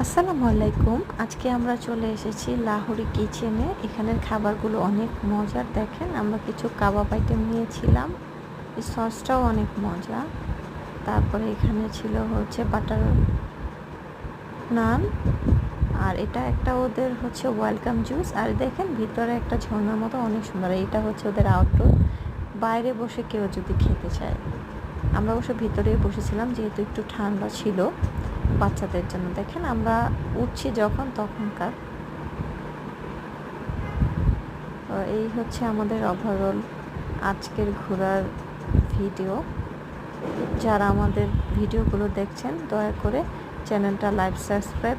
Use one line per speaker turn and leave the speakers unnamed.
আসসালামু আলাইকুম। আজকে আমরা চলে এসেছি লাহোরি কিচেনে। এখানের খাবারগুলো অনেক মজার। দেখেন, আমরা কিছু কাবাব আইটেম নিয়েছিলাম। এই সসটাও অনেক মজা। তারপরে এখানে ছিল হচ্ছে বাটার নান, আর এটা একটা ওদের হচ্ছে ওয়েলকাম জুস। আর দেখেন ভিতরে একটা ঝর্ণার মতো অনেক সুন্দর। এইটা হচ্ছে ওদের আউটডোর। বাইরে বসে কেউ যদি খেতে চায়, আমরা অবশ্য ভিতরেই বসেছিলাম যেহেতু একটু ঠান্ডা ছিল বাচ্চাদের জন্য। দেখেন আমরা উঠছি যখন তখনকার। এই হচ্ছে আমাদের ওভারঅল আজকের ঘোরার ভিডিও। যারা আমাদের ভিডিওগুলো দেখছেন দয়া করে চ্যানেলটা লাইক সাবস্ক্রাইব